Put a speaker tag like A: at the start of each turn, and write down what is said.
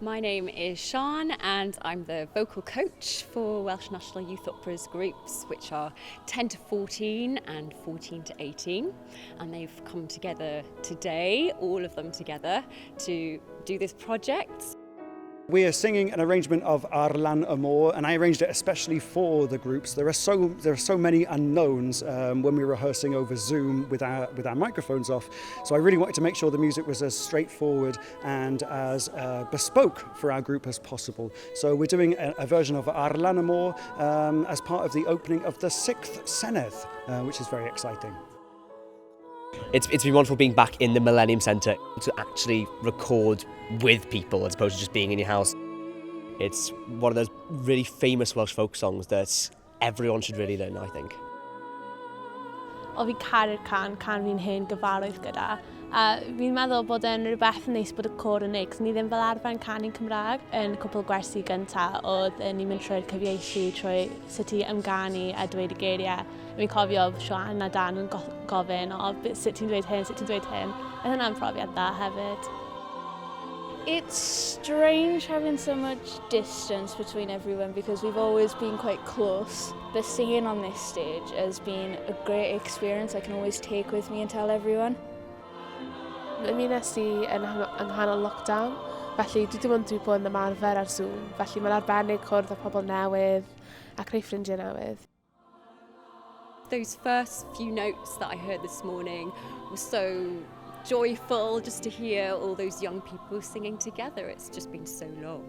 A: My name is Sian and I'm the vocal coach for Welsh National Youth Opera's groups, which are 10 to 14 and 14 to 18. And they've come together today, all of them together, to do this project.
B: We are singing an arrangement of Ar Lan y Môr, and I arranged it especially for the groups. There are so many unknowns when we were rehearsing over Zoom with our microphones off. So I really wanted to make sure the music was as straightforward and as bespoke for our group as possible. So we're doing a version of Ar Lan y Môr as part of the opening of the Sixth Senedd, which is very exciting.
C: It's been wonderful being back in the Millennium Centre to actually record with people as opposed to just being in your house. It's one of those really famous Welsh folk songs that everyone should really learn, I think.
D: O fi'n caru'r can fi'n hen gyfarwydd gyda. A fi'n meddwl bod e'n rhywbeth neis bod y cor yn neud, cos ni ddim fel arfer yn canu'n Cymraeg. Yn cwpl gwersi gyntaf, oedd ni'n mynd trwy'r cyfieithu trwy sut i ymganu a dweud y geiriau. Fi'n cofio Sian a Dan yn gofyn, sut ti'n dweud hyn, sut ti'n dweud hyn. A hynna'n profiad dda hefyd.
E: It's strange having so much distance between everyone because we've always been quite close. But singing on this stage has been a great experience I can always take with me and tell everyone.
D: Mi nes i yn nghanol lockdown, felly dwi ddim ond wedi bod yn ymarfer ar Zoom, felly mae'n arbennig cwrdd â pobl newydd a creu ffrindiau newydd.
A: Those first few notes that I heard this morning were so joyful just to hear all those young people singing together. It's just been so long.